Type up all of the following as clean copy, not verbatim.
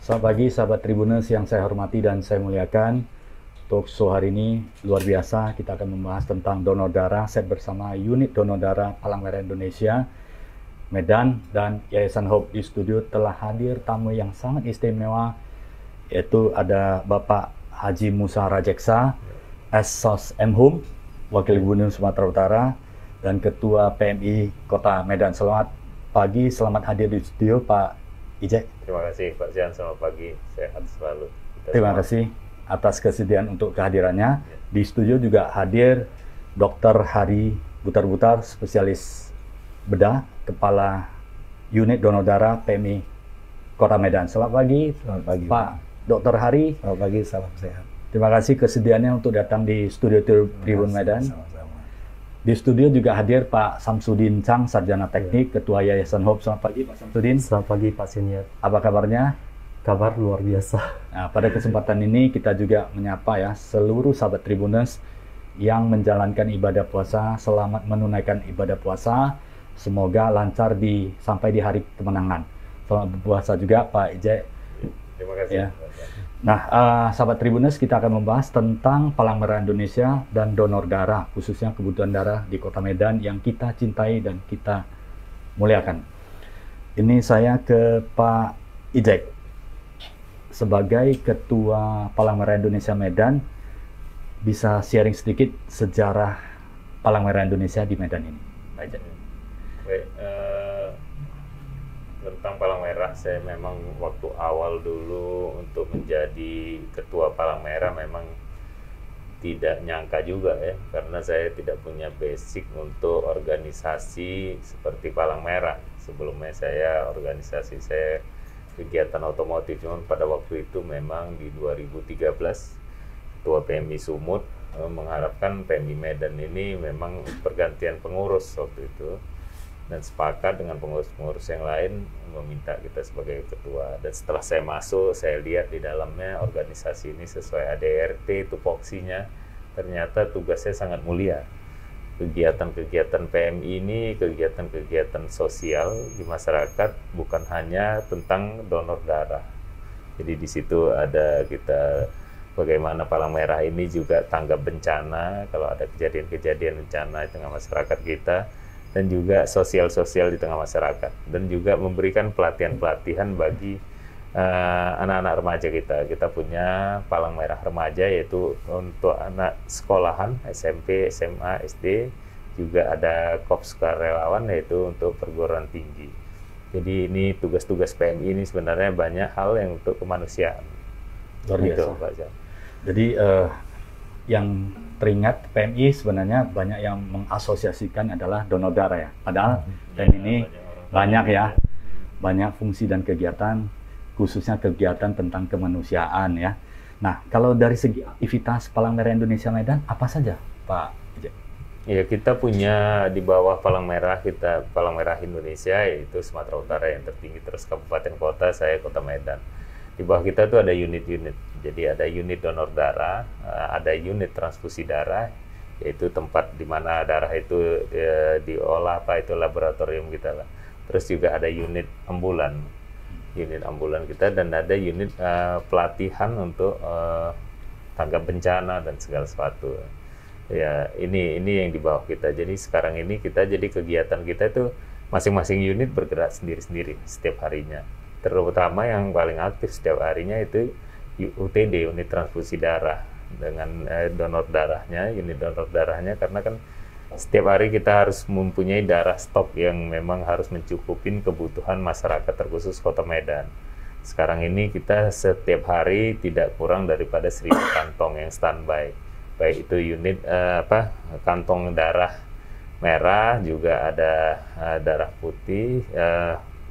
Selamat pagi sahabat Tribuners yang saya hormati dan saya muliakan. Talk show hari ini luar biasa. Kita akan membahas tentang donor darah. Saya bersama unit donor darah Palang Merah Indonesia Medan dan Yayasan Hope. Di studio telah hadir tamu yang sangat istimewa, yaitu ada Bapak Haji Musa Rajeksa, Sos Mhum, Wakil Gubernur Sumatera Utara dan Ketua PMI Kota Medan. Selamat pagi, selamat hadir di studio Pak Ijek. Terima kasih Pak Zian, selamat pagi, sehat selalu. Terima kasih atas kesediaan untuk kehadirannya. Di studio juga hadir Dr. Hari Butar-Butar, spesialis bedah, Kepala Unit Donor Darah PMI Kota Medan. Selamat pagi, Pak Dr. Hari. Selamat pagi, salam sehat. Terima kasih kesediaannya untuk datang di studio Tribun Medan. Sama-sama. Di studio juga hadir Pak Samsudin Chang, Sarjana Teknik, Ketua Yayasan Hope. Selamat pagi Pak Samsudin. Selamat pagi Pak Senior. Apa kabarnya? Kabar luar biasa. Nah, pada kesempatan ini kita juga menyapa ya seluruh sahabat Tribuners yang menjalankan ibadah puasa, selamat menunaikan ibadah puasa. Semoga lancar sampai di hari kemenangan. Selamat berpuasa juga Pak Ijek. Terima kasih. Ya. Nah, sahabat Tribuners, kita akan membahas tentang Palang Merah Indonesia dan donor darah, khususnya kebutuhan darah di Kota Medan yang kita cintai dan kita muliakan. Ini saya ke Pak Ijek. Sebagai Ketua Palang Merah Indonesia Medan, bisa sharing sedikit sejarah Palang Merah Indonesia di Medan ini, Pak Ijek. Baik, tentang Palang Merah, saya memang waktu awal dulu untuk menjadi Ketua Palang Merah memang tidak nyangka juga ya, karena saya tidak punya basic untuk organisasi seperti Palang Merah. Sebelumnya organisasi saya kegiatan otomotif, cuman pada waktu itu memang di 2013 Ketua PMI Sumut mengharapkan PMI Medan ini memang pergantian pengurus waktu itu, dan sepakat dengan pengurus-pengurus yang lain meminta kita sebagai ketua. Dan setelah saya masuk, saya lihat di dalamnya organisasi ini sesuai ADRT tupoksinya, ternyata tugasnya sangat mulia. Kegiatan-kegiatan PMI ini kegiatan-kegiatan sosial di masyarakat, bukan hanya tentang donor darah. Jadi di situ ada kita bagaimana Palang Merah ini juga tanggap bencana kalau ada kejadian-kejadian bencana di tengah masyarakat kita, dan juga sosial-sosial di tengah masyarakat, dan juga memberikan pelatihan-pelatihan bagi anak-anak remaja kita. Kita punya Palang Merah Remaja, yaitu untuk anak sekolahan, SMP, SMA, SD, juga ada Korps Relawan, yaitu untuk perguruan tinggi. Jadi ini tugas-tugas PMI ini sebenarnya banyak hal yang untuk kemanusiaan. Luar biasa. Gitu, Pak Jan. Jadi yang teringat PMI sebenarnya banyak yang mengasosiasikan adalah donor darah ya. Padahal PMI ini banyak ya, banyak fungsi dan kegiatan, khususnya kegiatan tentang kemanusiaan ya. Nah, kalau dari segi aktivitas Palang Merah Indonesia Medan, apa saja Pak Ijek? Ya, kita punya di bawah Palang Merah Palang Merah Indonesia, yaitu Sumatera Utara yang tertinggi, terus kabupaten kota, saya Kota Medan. Di bawah kita tuh ada unit-unit. Jadi ada unit donor darah, ada unit transfusi darah, yaitu tempat di mana darah itu diolah, itu laboratorium kita lah. Terus juga ada unit ambulan kita, dan ada unit pelatihan untuk tanggap bencana dan segala sesuatu. Ya, ini yang di bawah kita. Jadi sekarang ini jadi kegiatan kita itu masing-masing unit bergerak sendiri-sendiri setiap harinya. Terutama yang paling aktif setiap harinya itu UTD, unit transfusi darah, dengan donor darahnya, unit donor darahnya, karena kan setiap hari kita harus mempunyai darah stok yang memang harus mencukupin kebutuhan masyarakat, terkhusus Kota Medan. Sekarang ini kita setiap hari tidak kurang daripada 1.000 kantong yang standby, baik itu unit kantong darah merah, juga ada darah putih,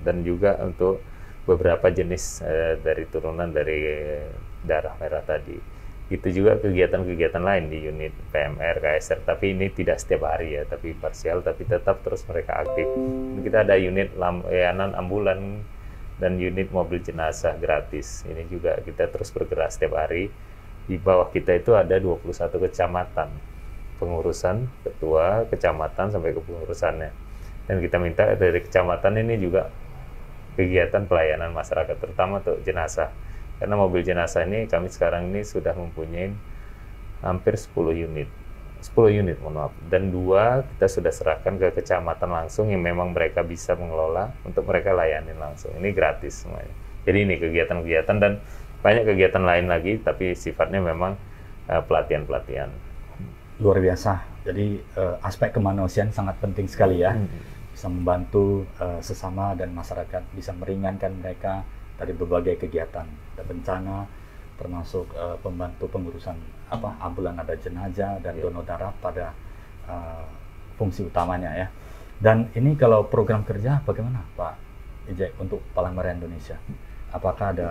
dan juga untuk beberapa jenis dari turunan dari darah merah tadi. Itu juga kegiatan-kegiatan lain di unit PMR, KSR, tapi ini tidak setiap hari ya, tapi parsial, tapi tetap terus mereka aktif. Kita ada unit layanan ambulan dan unit mobil jenazah gratis. Ini juga kita terus bergerak setiap hari. Di bawah kita itu ada 21 kecamatan, pengurusan, ketua kecamatan sampai ke pengurusannya. Dan kita minta dari kecamatan ini juga kegiatan pelayanan masyarakat, terutama untuk jenazah. Karena mobil jenazah ini kami sekarang ini sudah mempunyai hampir 10 unit. 10 unit, mohon maaf. Dan 2 kita sudah serahkan ke kecamatan langsung yang memang mereka bisa mengelola untuk mereka layanin langsung. Ini gratis semuanya. Jadi ini kegiatan-kegiatan dan banyak kegiatan lain lagi, tapi sifatnya memang pelatihan-pelatihan. Luar biasa. Jadi aspek kemanusiaan sangat penting sekali ya. Bisa membantu sesama dan masyarakat, bisa meringankan mereka dari berbagai kegiatan, ada bencana, termasuk pembantu pengurusan ambulan, ada jenazah dan donor darah pada fungsi utamanya ya. Dan ini kalau program kerja bagaimana Pak Ijek untuk Palang Merah Indonesia? Apakah ada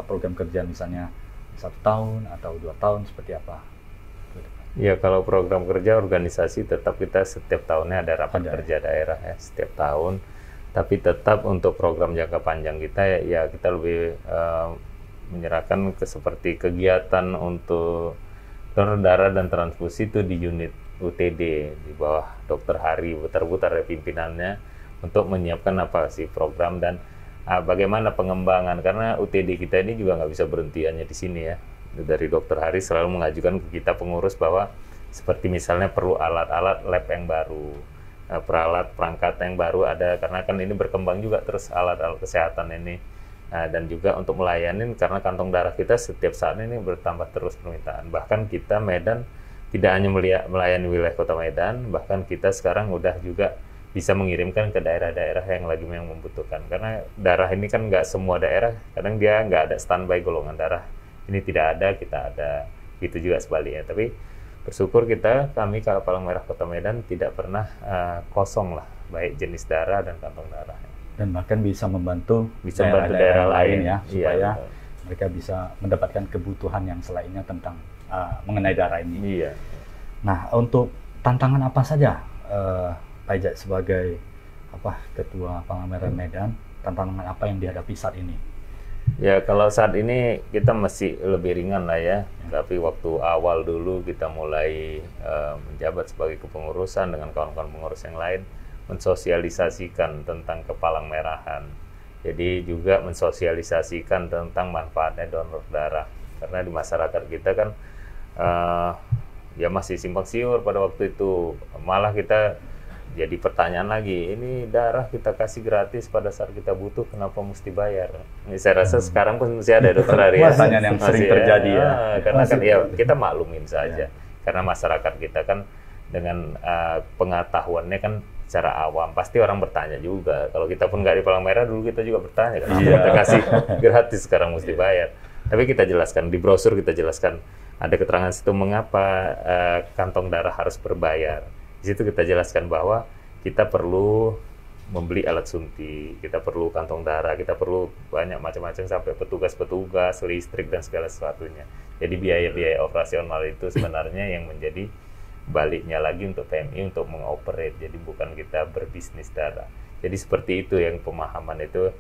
program kerja misalnya 1 tahun atau 2 tahun seperti apa? Ya, kalau program kerja organisasi tetap kita setiap tahunnya ada rapat kerja daerah ya, setiap tahun. Tapi tetap untuk program jangka panjang kita ya kita lebih menyerahkan ke seperti kegiatan untuk donor darah dan transfusi itu di unit UTD di bawah Dr. Hari Butar-Butar ya, pimpinannya, untuk menyiapkan apa sih program dan bagaimana pengembangan, karena UTD kita ini juga nggak bisa berhenti hanya di sini ya. Dari Dr. Hari selalu mengajukan ke kita pengurus bahwa seperti misalnya perlu alat-alat lab yang baru, peralat perangkat yang baru ada, karena kan ini berkembang juga terus alat-alat kesehatan ini. Dan juga untuk melayani, karena kantong darah kita setiap saat ini bertambah terus permintaan. Bahkan kita Medan tidak hanya melayani wilayah Kota Medan, bahkan kita sekarang udah juga bisa mengirimkan ke daerah-daerah yang lagi membutuhkan. Karena darah ini kan nggak semua daerah, kadang dia nggak ada standby golongan darah. Ini tidak ada, kita ada. Itu juga sebaliknya. Tapi bersyukur kami kalau Palang Merah Kota Medan tidak pernah kosong lah, baik jenis darah dan kantong darah. Dan bahkan bisa membantu daerah lain ya, supaya iya, mereka bisa mendapatkan kebutuhan yang selainnya tentang mengenai darah ini. Iya. Nah, untuk tantangan apa saja Pak Ijek sebagai Ketua Palang Merah Medan, tantangan apa yang dihadapi saat ini? Ya, kalau saat ini kita masih lebih ringan lah ya. Tapi waktu awal dulu kita mulai menjabat sebagai kepengurusan dengan kawan-kawan pengurus yang lain, mensosialisasikan tentang kepalang merahan. Jadi juga mensosialisasikan tentang manfaatnya donor darah. Karena di masyarakat kita kan ya masih simpang siur pada waktu itu. Malah kita jadi pertanyaan lagi, ini darah kita kasih gratis pada saat kita butuh, kenapa mesti bayar? Ini saya rasa sekarang pun masih ada Dokter Ari. Pertanyaan yang sering terjadi ya. Karena kan ya kita maklumin saja. Karena masyarakat kita kan dengan pengetahuannya kan secara awam, pasti orang bertanya juga. Kalau kita pun nggak di Palang Merah, dulu kita juga bertanya, kenapa kita kasih gratis sekarang mesti bayar. Tapi kita jelaskan, di brosur kita jelaskan, ada keterangan situ mengapa kantong darah harus berbayar. Di situ kita jelaskan bahwa kita perlu membeli alat suntik, kita perlu kantong darah, kita perlu banyak macam-macam sampai petugas-petugas, listrik dan segala sesuatunya. Jadi biaya-biaya operasional itu sebenarnya yang menjadi baliknya lagi untuk PMI untuk mengoperate, jadi bukan kita berbisnis darah. Jadi seperti itu yang pemahaman itu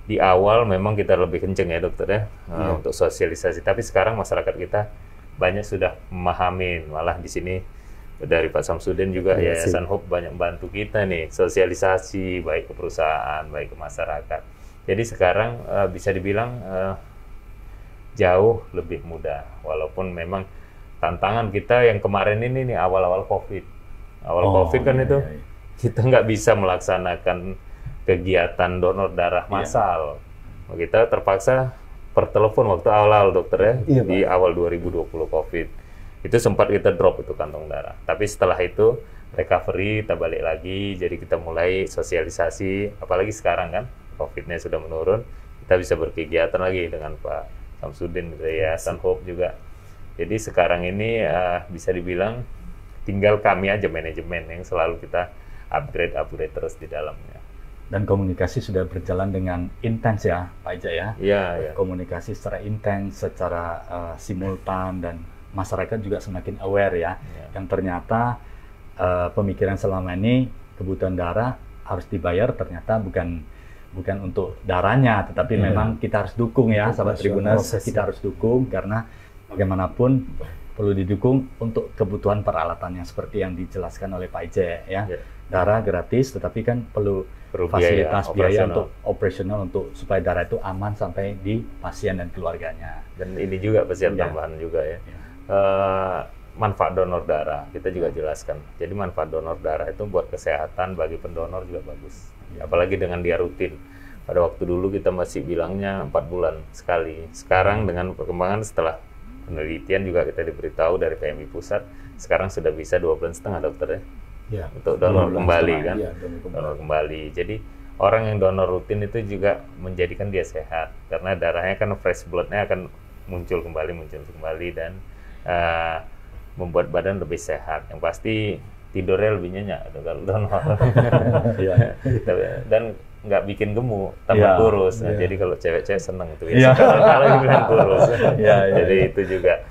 di awal memang kita lebih kenceng ya dokter ya, untuk sosialisasi. Tapi sekarang masyarakat kita banyak sudah memahamin, malah di sini dari Pak Samsudin juga Yayasan Hope banyak bantu kita nih sosialisasi baik ke perusahaan baik ke masyarakat. Jadi sekarang bisa dibilang jauh lebih mudah, walaupun memang tantangan kita yang kemarin ini nih awal-awal COVID. COVID kan itu kita nggak bisa melaksanakan kegiatan donor darah massal. Kita terpaksa per telepon waktu awal-awal dokter ya, di awal 2020 COVID. Itu sempat kita drop itu kantong darah. Tapi setelah itu recovery, kita balik lagi, jadi kita mulai sosialisasi, apalagi sekarang kan COVID-nya sudah menurun, kita bisa berkegiatan lagi dengan Pak Samsudin, Yayasan Hope juga. Jadi sekarang ini bisa dibilang tinggal kami aja manajemen yang selalu kita upgrade terus di dalamnya. Dan komunikasi sudah berjalan dengan intens ya Pak Ijek ya? Iya. Komunikasi secara intens, secara simultan, dan masyarakat juga semakin aware ya. Yang ternyata pemikiran selama ini kebutuhan darah harus dibayar, ternyata bukan untuk darahnya, tetapi memang kita harus dukung ya sahabat Tribuners, kita harus dukung karena bagaimanapun perlu didukung untuk kebutuhan peralatannya seperti yang dijelaskan oleh Pak Ijek ya. Darah gratis, tetapi kan perlu fasilitas biaya untuk operasional untuk supaya darah itu aman sampai di pasien dan keluarganya. Dan ini juga pasien tambahan juga ya. Manfaat donor darah kita juga jelaskan. Jadi manfaat donor darah itu buat kesehatan bagi pendonor juga bagus. Apalagi dengan dia rutin. Pada waktu dulu kita masih bilangnya 4 bulan sekali. Sekarang dengan perkembangan setelah penelitian juga kita diberitahu dari PMI pusat, sekarang sudah bisa 2,5 bulan dokter ya. Untuk donor kembali kan. Donor kembali. Jadi orang yang donor rutin itu juga menjadikan dia sehat karena darahnya kan fresh blood-nya akan muncul kembali dan membuat badan lebih sehat. Yang pasti tidurnya lebih nyenyak kalau donor. Dan nggak bikin gemuk, tambah kurus. Nah, jadi kalau cewek-cewek seneng tuh ya. Kalau dibilang kurus. Jadi itu juga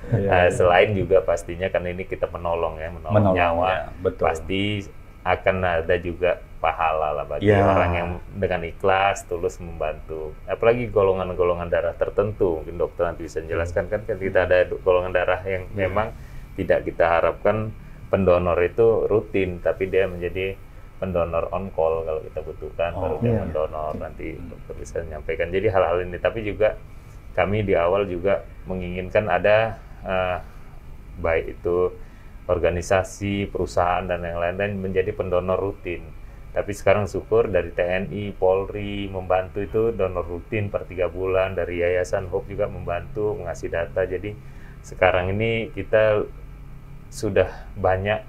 selain juga pastinya karena ini kita menolong nyawa. Betul. Pasti akan ada juga pahala lah bagi orang yang dengan ikhlas tulus membantu. Apalagi golongan-golongan darah tertentu, mungkin dokter nanti bisa menjelaskan kan kita ada golongan darah yang memang tidak kita harapkan pendonor itu rutin, tapi dia menjadi pendonor on call kalau kita butuhkan baru dia mendonor. Nanti dokter bisa menyampaikan. Jadi hal-hal ini, tapi juga kami di awal juga menginginkan ada baik itu organisasi, perusahaan dan yang lain-lain menjadi pendonor rutin. Tapi sekarang syukur dari TNI, Polri membantu itu donor rutin per 3 bulan, dari Yayasan Hope juga membantu mengasih data. Jadi sekarang ini kita sudah banyak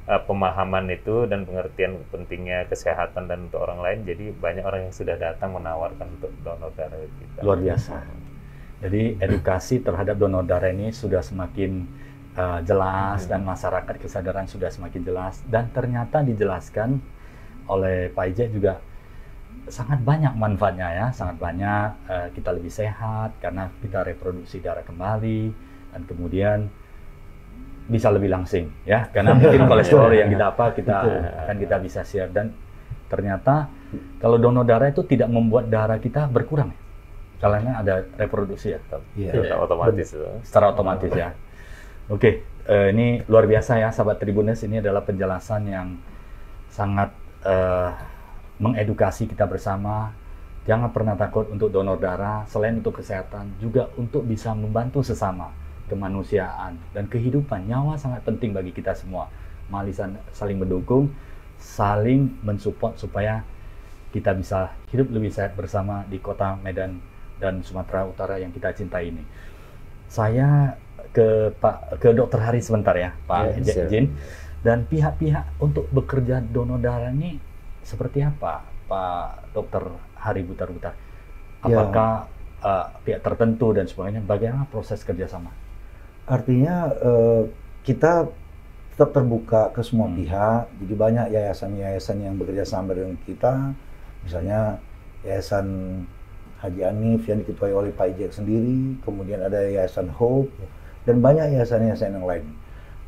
pemahaman itu dan pengertian pentingnya kesehatan dan untuk orang lain. Jadi banyak orang yang sudah datang menawarkan untuk donor darah kita. Luar biasa. Jadi edukasi terhadap donor darah ini sudah semakin jelas dan masyarakat kesadaran sudah semakin jelas, dan ternyata dijelaskan oleh Pak Ije juga sangat banyak manfaatnya ya, sangat banyak. Kita lebih sehat karena kita reproduksi darah kembali, dan kemudian bisa lebih langsing ya, karena mungkin kolesterol yang kita bisa share. Dan ternyata kalau donor darah itu tidak membuat darah kita berkurang ya, karena ada reproduksi ya, otomatis secara otomatis ya. Oke, ini luar biasa ya sahabat Tribuners, ini adalah penjelasan yang sangat mengedukasi kita bersama. Jangan pernah takut untuk donor darah, selain untuk kesehatan juga untuk bisa membantu sesama, kemanusiaan dan kehidupan. Nyawa sangat penting bagi kita semua. Mari saling mendukung, saling mensupport supaya kita bisa hidup lebih sehat bersama di kota Medan dan Sumatera Utara yang kita cintai ini. Saya ke Dr. Hari sebentar ya, Pak Ijin. Dan pihak-pihak untuk bekerja donor darah ini seperti apa, Pak Dr. Hari Butar-Butar? Apakah pihak tertentu dan sebagainya? Bagaimana proses kerjasama? Artinya kita tetap terbuka ke semua pihak. Jadi banyak yayasan-yayasan yang bekerja sama dengan kita. Misalnya Yayasan Haji Anif yang diketuai oleh Pak Ijek sendiri. Kemudian ada Yayasan Hope dan banyak yayasan-yayasan yang lain.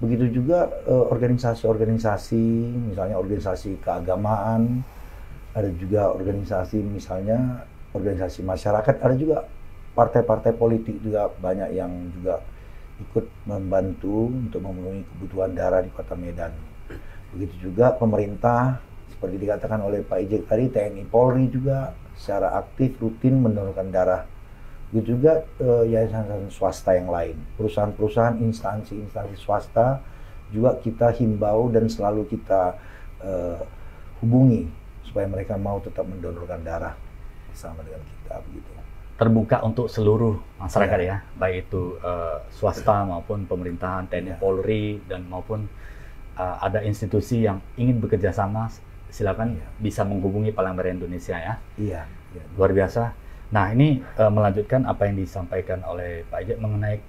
Begitu juga organisasi-organisasi, misalnya organisasi keagamaan, ada juga organisasi misalnya organisasi masyarakat, ada juga partai-partai politik juga banyak yang juga ikut membantu untuk memenuhi kebutuhan darah di Kota Medan. Begitu juga pemerintah, seperti dikatakan oleh Pak Ijek tadi, TNI Polri juga secara aktif rutin mendonorkan darah. Begitu juga yayasan swasta yang lain, perusahaan-perusahaan, instansi-instansi swasta juga kita himbau dan selalu kita hubungi supaya mereka mau tetap mendonorkan darah bersama dengan kita, begitu. Terbuka untuk seluruh masyarakat ya, baik itu swasta maupun pemerintahan, TNI, Polri, dan maupun ada institusi yang ingin bekerja sama, silakan bisa menghubungi Palang Merah Indonesia ya. Iya. Luar biasa. Nah, ini melanjutkan apa yang disampaikan oleh Pak Ijek mengenai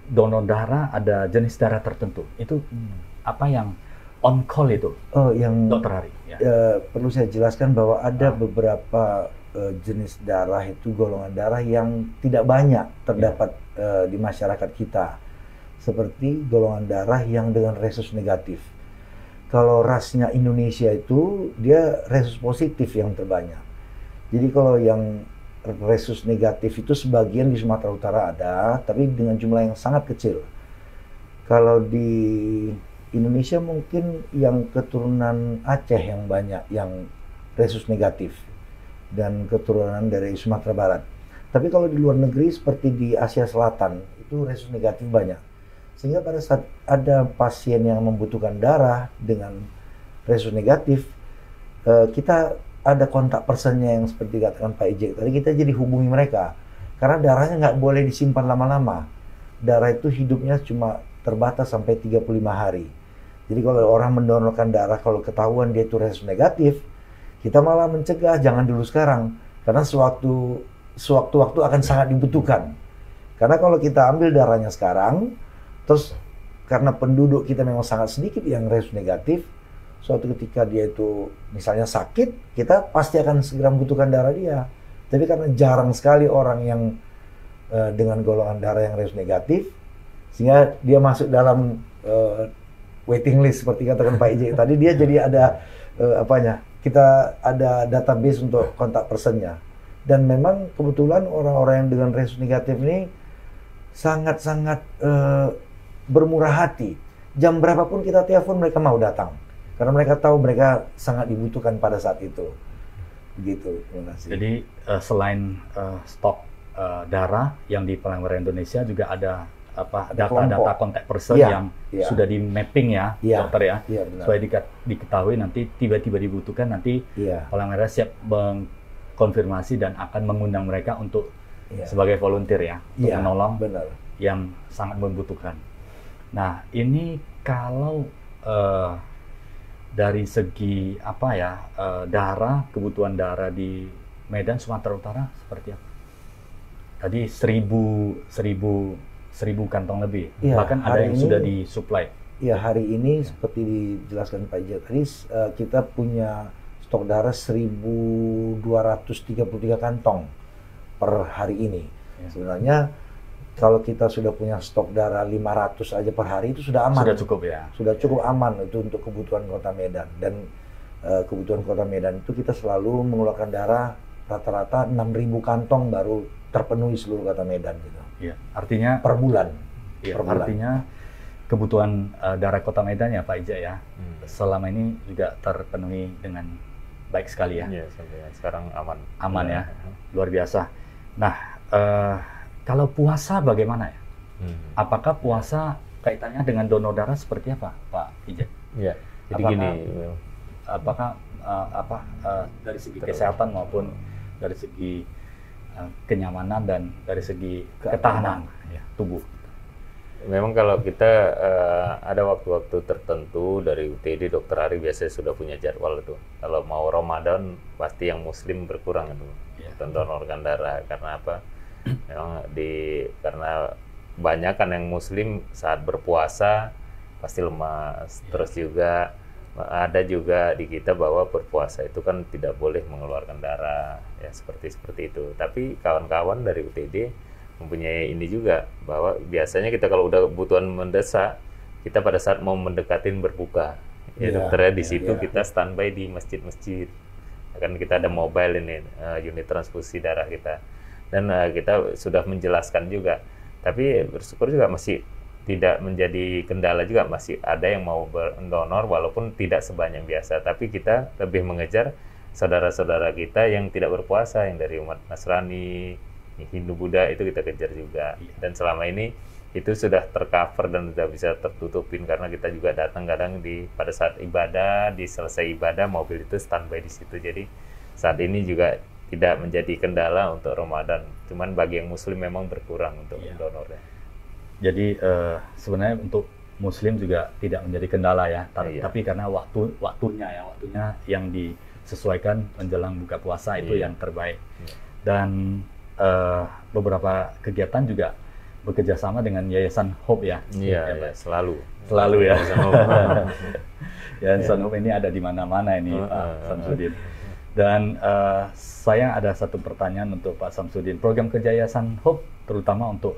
donor darah, ada jenis darah tertentu. Itu apa yang on call itu? Yang Dokter Hari. Ya. Perlu saya jelaskan bahwa ada beberapa jenis darah itu, golongan darah yang tidak banyak terdapat di masyarakat kita. Seperti golongan darah yang dengan resus negatif. Kalau rasnya Indonesia itu, dia resus positif yang terbanyak. Jadi kalau yang resus negatif itu sebagian di Sumatera Utara ada, tapi dengan jumlah yang sangat kecil. Kalau di Indonesia mungkin yang keturunan Aceh yang banyak yang resus negatif dan keturunan dari Sumatera Barat. Tapi kalau di luar negeri seperti di Asia Selatan itu resus negatif banyak. Sehingga pada saat ada pasien yang membutuhkan darah dengan resus negatif, kita ada kontak personnya yang seperti katakan Pak Ijek tadi, kita jadi hubungi mereka. Karena darahnya nggak boleh disimpan lama-lama. Darah itu hidupnya cuma terbatas sampai 35 hari. Jadi kalau orang mendonorkan darah, kalau ketahuan dia itu resus negatif, kita malah mencegah, jangan dulu sekarang. Karena sewaktu-waktu akan sangat dibutuhkan. Karena kalau kita ambil darahnya sekarang, terus karena penduduk kita memang sangat sedikit yang resus negatif, suatu ketika dia itu misalnya sakit, kita pasti akan segera membutuhkan darah dia. Tapi karena jarang sekali orang yang dengan golongan darah yang resus negatif, sehingga dia masuk dalam waiting list seperti katakan Pak Ijek tadi, dia jadi ada kita ada database untuk kontak personnya. Dan memang kebetulan orang-orang yang dengan resus negatif ini sangat-sangat bermurah hati. Jam berapapun kita telepon mereka mau datang. Karena mereka tahu mereka sangat dibutuhkan pada saat itu. Begitu, terima kasih. Jadi selain stok darah yang di Palang Merah Indonesia juga ada data-data kontak person yang sudah di mapping ya, dokter ya, supaya diketahui nanti tiba-tiba dibutuhkan, nanti Palang Merah siap mengkonfirmasi dan akan mengundang mereka untuk sebagai volunteer ya, untuk menolong yang sangat membutuhkan. Nah, ini kalau dari segi darah, kebutuhan darah di Medan Sumatera Utara seperti apa? Tadi 1000 kantong lebih, bahkan ada yang sudah disuplai. Ya, hari ini seperti dijelaskan Pak Ijek tadi, kita punya stok darah 1233 kantong per hari ini. Sebenarnya kalau kita sudah punya stok darah 500 aja per hari itu sudah aman. Sudah cukup ya? Sudah cukup aman itu untuk kebutuhan Kota Medan. Dan kebutuhan Kota Medan itu kita selalu mengeluarkan darah rata-rata 6.000 kantong baru terpenuhi seluruh Kota Medan gitu. Iya, artinya per bulan. Iya, artinya kebutuhan darah Kota Medan ya Pak Ijek ya, selama ini juga terpenuhi dengan baik sekali ya. Iya, sampai sekarang aman. Aman ya, luar biasa. Nah, kalau puasa bagaimana ya? Apakah puasa kaitannya dengan donor darah seperti apa, Pak Ijek? Iya, jadi gini. Apakah dari segi kesehatan maupun dari segi kenyamanan dan dari segi ketahanan tubuh? Memang kalau kita ada waktu-waktu tertentu dari UTD, Dokter Ari biasanya sudah punya jadwal itu. Kalau mau Ramadan pasti yang Muslim berkurang itu, donorkan darah. Karena apa? Memang karena banyak kan yang Muslim saat berpuasa pasti lemas. Terus juga ada juga di kita bahwa berpuasa itu kan tidak boleh mengeluarkan darah, ya seperti itu. Tapi kawan-kawan dari UTD mempunyai ini juga, bahwa biasanya kita kalau udah kebutuhan mendesak, kita pada saat mau mendekatin berbuka, dokternya di situ kita standby di masjid-masjid. Kan kita ada mobile ini, unit transfusi darah kita, dan kita sudah menjelaskan juga. Tapi bersyukur juga masih tidak menjadi kendala juga, masih ada yang mau berdonor walaupun tidak sebanyak biasa. Tapi kita lebih mengejar saudara-saudara kita yang tidak berpuasa, yang dari umat Nasrani, Hindu, Buddha, itu kita kejar juga. Dan selama ini itu sudah tercover dan sudah bisa tertutupin, karena kita juga datang kadang pada saat ibadah, di selesai ibadah mobil itu standby di situ. Jadi saat ini juga tidak menjadi kendala untuk Ramadan. Cuman bagi yang Muslim memang berkurang untuk donornya. Jadi sebenarnya untuk Muslim juga tidak menjadi kendala ya, tapi karena waktunya yang disesuaikan menjelang buka puasa itu yang terbaik. Dan beberapa kegiatan juga bekerja sama dengan Yayasan Hope ya. Iya, selalu ya. Yayasan Hope ini ada di mana-mana ini Pak Samsudin. Dan saya ada satu pertanyaan untuk Pak Samsudin. Program kerja Yayasan Hope terutama untuk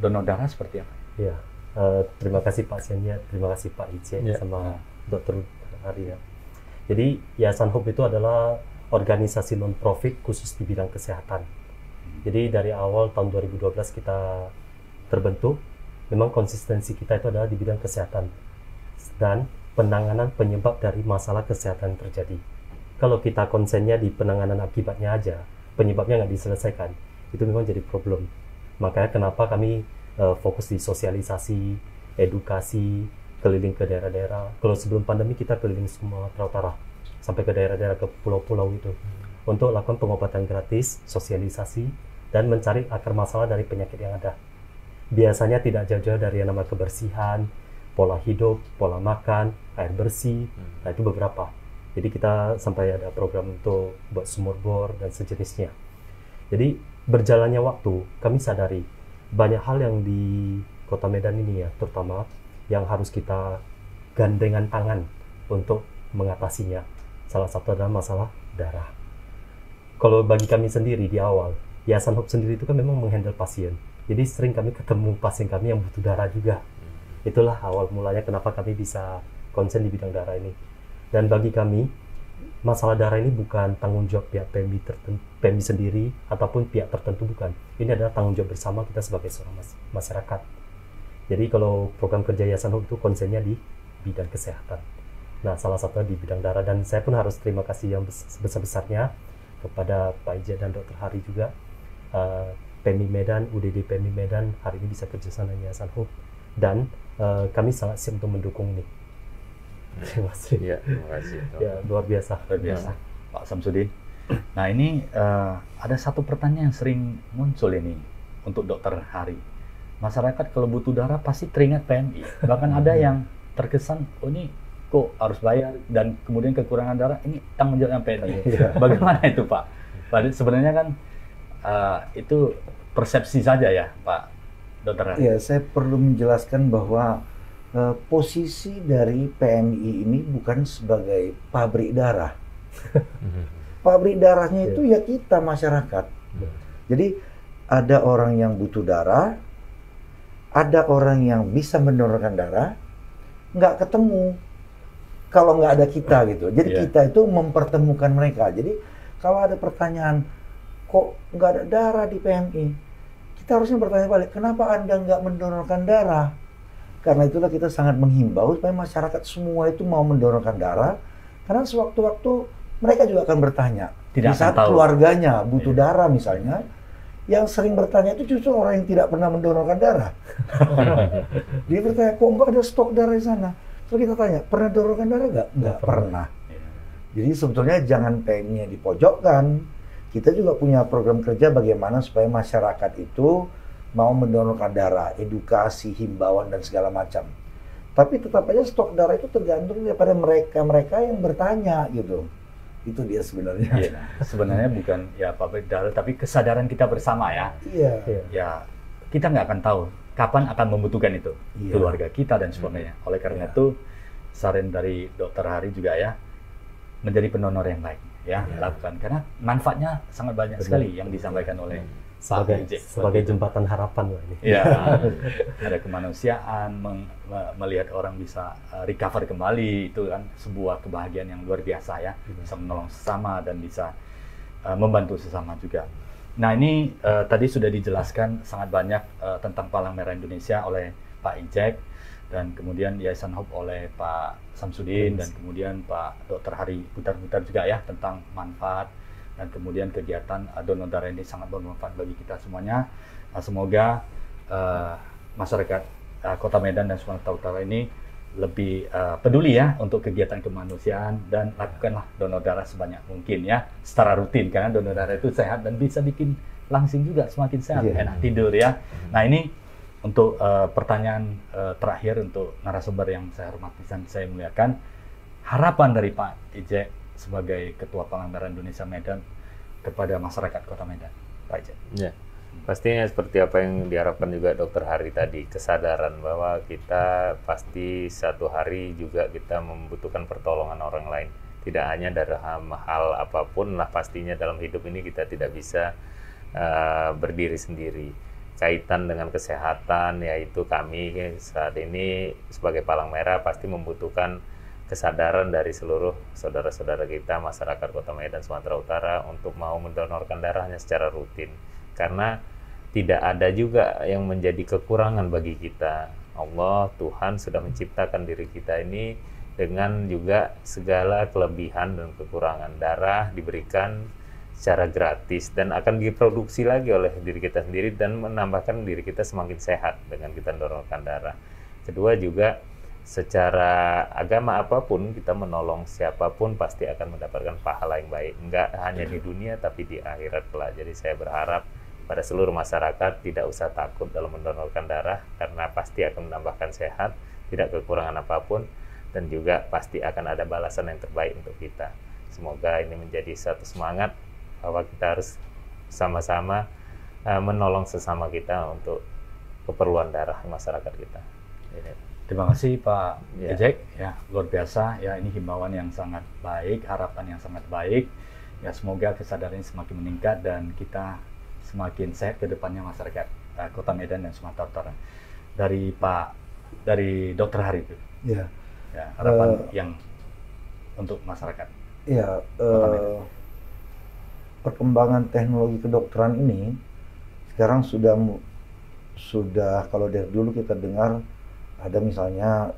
donor darah seperti apa? Iya, terima kasih Pak Senia, terima kasih Pak Ijek sama Dr. Ari ya. Jadi Yayasan Hope itu adalah organisasi non-profit khusus di bidang kesehatan. Jadi dari awal tahun 2012 kita terbentuk, memang konsistensi kita itu adalah di bidang kesehatan dan penanganan penyebab dari masalah kesehatan yang terjadi. kalau kita konsennya di penanganan akibatnya aja, penyebabnya nggak diselesaikan, itu memang jadi problem. Makanya kenapa kami fokus di sosialisasi, edukasi, keliling ke daerah-daerah. Kalau sebelum pandemi kita keliling Sumatera Utara, sampai ke daerah-daerah, ke pulau-pulau itu, untuk lakukan pengobatan gratis, sosialisasi, dan mencari akar masalah dari penyakit yang ada. Biasanya tidak jauh-jauh dari yang namanya kebersihan, pola hidup, pola makan, air bersih, nah itu beberapa. Jadi kita sampai ada program untuk buat sumur bor dan sejenisnya. Jadi berjalannya waktu, kami sadari banyak hal yang di Kota Medan ini ya, terutama yang harus kita gandengan tangan untuk mengatasinya. Salah satu adalah masalah darah. Kalau bagi kami sendiri di awal, Yayasan Hope sendiri itu kan memang menghandle pasien. Jadi sering kami ketemu pasien kami yang butuh darah juga. Itulah awal mulanya kenapa kami bisa konsen di bidang darah ini. Dan bagi kami, masalah darah ini bukan tanggung jawab pihak PMI sendiri ataupun pihak tertentu, bukan. Ini adalah tanggung jawab bersama kita sebagai seorang masyarakat. Jadi kalau program kerja Yayasan Hope itu konsennya di bidang kesehatan. Nah, salah satunya di bidang darah, dan saya pun harus terima kasih yang sebesar-besarnya kepada Pak Ijek dan Dr. Hari juga, PMI Medan, UDD PMI Medan hari ini bisa kerjasama dengan Yayasan Hope, dan kami sangat siap untuk mendukung ini. Terima kasih. Ya, terima kasih. Ya, luar biasa. Luar biasa, Pak Samsudin. Nah ini ada satu pertanyaan yang sering muncul ini untuk Dokter Hari. Masyarakat kalau butuh darah pasti teringat PMI. Bahkan ada yang terkesan, oh ini kok harus bayar, dan kemudian kekurangan darah ini tanggung jawabnya PMI. Bagaimana itu Pak? Sebenarnya kan itu persepsi saja ya Pak Dokter Hari. Ya, saya perlu menjelaskan bahwa posisi dari PMI ini bukan sebagai pabrik darah. Pabrik darahnya itu ya kita, masyarakat. Jadi ada orang yang butuh darah, ada orang yang bisa mendonorkan darah, nggak ketemu kalau nggak ada kita gitu. Jadi kita itu mempertemukan mereka. Jadi kalau ada pertanyaan, kok nggak ada darah di PMI? Kita harusnya bertanya balik, kenapa Anda nggak mendonorkan darah? Karena itulah kita sangat menghimbau supaya masyarakat semua itu mau mendonorkan darah, karena sewaktu-waktu mereka juga akan bertanya. Di saat keluarganya butuh darah misalnya, yang sering bertanya itu justru orang yang tidak pernah mendonorkan darah. Dia bertanya, kok nggak ada stok darah di sana? Terus kita tanya, pernah donorkan darah nggak? Nggak pernah. Jadi sebetulnya jangan PMI yang dipojokkan. Kita juga punya program kerja bagaimana supaya masyarakat itu mau mendonorkan darah, edukasi, himbauan, dan segala macam. Tapi tetap aja stok darah itu tergantung daripada mereka yang bertanya gitu. Itu dia sebenarnya. Iya, sebenarnya bukan ya pabrik darah, tapi kesadaran kita bersama ya. Iya. Ya, kita nggak akan tahu kapan akan membutuhkan itu, keluarga kita dan sebagainya. Oleh karena itu, saran dari Dokter Hari juga ya, menjadi pendonor yang baik ya, lakukan, karena manfaatnya sangat banyak sekali yang disampaikan oleh sebagai jembatan harapan lah ini. Ya, ada kemanusiaan, melihat orang bisa recover kembali, itu kan sebuah kebahagiaan yang luar biasa ya, bisa menolong sesama dan bisa membantu sesama juga. Nah ini tadi sudah dijelaskan sangat banyak tentang Palang Merah Indonesia oleh Pak Ijek, dan kemudian Yayasan Hope oleh Pak Samsudin, dan kemudian Pak Dokter Hari putar-putar juga ya tentang manfaat, dan kemudian kegiatan donor darah ini sangat bermanfaat bagi kita semuanya. Semoga masyarakat Kota Medan dan Sumatera Utara ini lebih peduli ya untuk kegiatan kemanusiaan, dan lakukanlah donor darah sebanyak mungkin ya, secara rutin, karena donor darah itu sehat dan bisa bikin langsing juga semakin sehat, enak tidur ya. Nah ini untuk pertanyaan terakhir untuk narasumber yang saya hormati dan saya muliakan, harapan dari Pak Ijek sebagai Ketua Palang Merah Indonesia Medan kepada masyarakat Kota Medan, Pak Ijek. Ya, pastinya seperti apa yang diharapkan juga Dokter Hari tadi, kesadaran bahwa kita pasti satu hari juga kita membutuhkan pertolongan orang lain. Tidak hanya dari hal apapun lah, pastinya dalam hidup ini kita tidak bisa berdiri sendiri. Kaitan dengan kesehatan, yaitu kami saat ini sebagai Palang Merah pasti membutuhkan kesadaran dari seluruh saudara-saudara kita, masyarakat Kota Medan, Sumatera Utara, untuk mau mendonorkan darahnya secara rutin. Karena tidak ada juga yang menjadi kekurangan bagi kita. Allah, Tuhan sudah menciptakan diri kita ini dengan juga segala kelebihan dan kekurangan darah diberikan secara gratis dan akan diproduksi lagi oleh diri kita sendiri dan menambahkan diri kita semakin sehat dengan kita mendonorkan darah. Kedua juga secara agama apapun kita menolong siapapun pasti akan mendapatkan pahala yang baik, enggak hanya di dunia tapi di akhirat kelak. Jadi saya berharap pada seluruh masyarakat tidak usah takut dalam mendonorkan darah karena pasti akan menambahkan sehat, tidak kekurangan apapun, dan juga pasti akan ada balasan yang terbaik untuk kita. Semoga ini menjadi satu semangat bahwa kita harus sama-sama menolong sesama kita untuk keperluan darah masyarakat kita. Terima kasih Pak Ejek, ya luar biasa ya, ini himbauan yang sangat baik, harapan yang sangat baik ya, semoga kesadaran ini semakin meningkat dan kita semakin sehat ke depannya masyarakat Kota Medan dan Sumatera Utara. Dari Dr. Hari itu, ya harapan yang untuk masyarakat. Ya, perkembangan teknologi kedokteran ini sekarang sudah kalau dari dulu kita dengar ada misalnya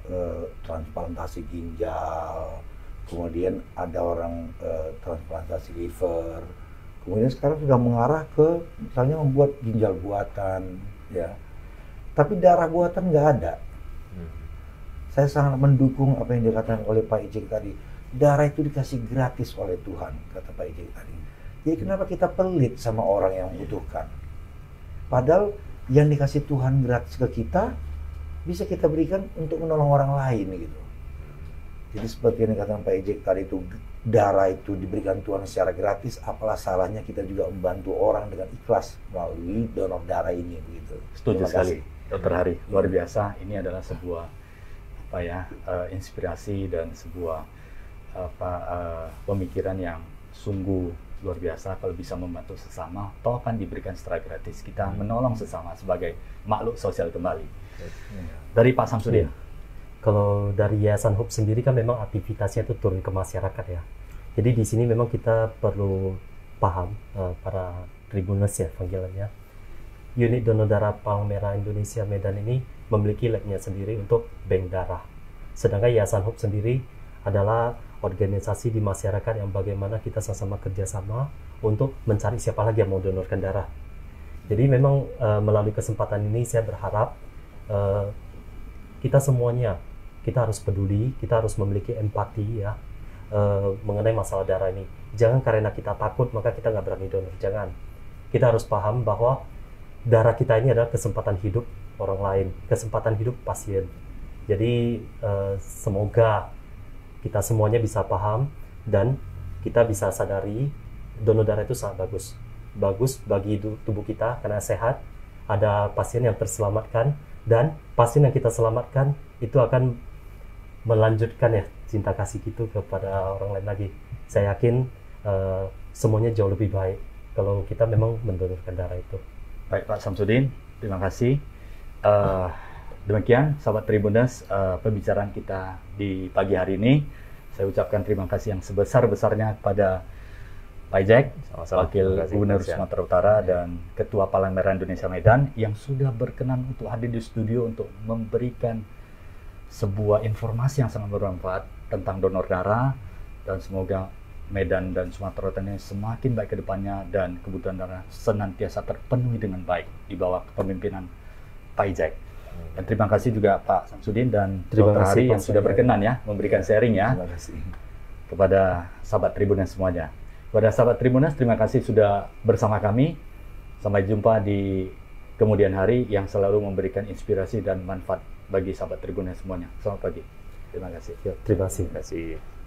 transplantasi ginjal, kemudian ada orang transplantasi liver, kemudian sekarang sudah mengarah ke misalnya membuat ginjal buatan, ya. Tapi darah buatan nggak ada. Saya sangat mendukung apa yang dikatakan oleh Pak Ijek tadi. Darah itu dikasih gratis oleh Tuhan, kata Pak Ijek tadi. Jadi kenapa kita pelit sama orang yang membutuhkan? Padahal yang dikasih Tuhan gratis ke kita bisa kita berikan untuk menolong orang lain gitu. Jadi seperti yang dikatakan Pak Ejek tadi itu, darah itu diberikan Tuhan secara gratis, apalah salahnya kita juga membantu orang dengan ikhlas melalui donor darah ini begitu. Setuju sekali, Dr. Hari, luar biasa. Ini adalah sebuah inspirasi dan sebuah pemikiran yang sungguh luar biasa. Kalau bisa membantu sesama, toh kan diberikan secara gratis. Kita menolong sesama sebagai makhluk sosial kembali. Dari Pak Samsudin. Kalau dari Yayasan Hope sendiri kan memang aktivitasnya itu turun ke masyarakat ya. Jadi di sini memang kita perlu paham para Tribuners ya panggilannya. Unit donor darah Palang Merah Indonesia Medan ini memiliki labnya sendiri untuk bank darah. Sedangkan Yayasan Hope sendiri adalah organisasi di masyarakat yang bagaimana kita sama-sama kerjasama untuk mencari siapa lagi yang mau donorkan darah. Jadi memang melalui kesempatan ini saya berharap kita semuanya, kita harus peduli, kita harus memiliki empati ya mengenai masalah darah ini. Jangan karena kita takut maka kita nggak berani donor, jangan. Kita harus paham bahwa darah kita ini adalah kesempatan hidup orang lain, kesempatan hidup pasien. Jadi semoga kita semuanya bisa paham dan kita bisa sadari donor darah itu sangat bagus. Bagus bagi tubuh kita karena sehat, ada pasien yang terselamatkan, dan pasien yang kita selamatkan itu akan melanjutkan ya cinta kasih gitu kepada orang lain lagi. Saya yakin semuanya jauh lebih baik kalau kita memang mendonorkan darah itu. Baik Pak Samsudin, terima kasih. Demikian sahabat Tribuners, pembicaraan kita di pagi hari ini. Saya ucapkan terima kasih yang sebesar-besarnya kepada Pak Ejek, Wakil Gubernur Sumatera Utara dan Ketua Palang Merah Indonesia Medan yang sudah berkenan untuk hadir di studio untuk memberikan sebuah informasi yang sangat bermanfaat tentang donor darah, dan semoga Medan dan Sumatera Utara ini semakin baik ke depannya dan kebutuhan darah senantiasa terpenuhi dengan baik di bawah kepemimpinan Pak Ejek. Dan terima kasih juga Pak Samsudin dan Dr. Hari yang sudah berkenan ya memberikan sharing ya kepada sahabat Tribuners semuanya. Kepada sahabat Tribuners, terima kasih sudah bersama kami. Sampai jumpa di kemudian hari yang selalu memberikan inspirasi dan manfaat bagi sahabat Tribuners semuanya. Selamat pagi. Terima kasih. Ya, terima kasih. Terima kasih.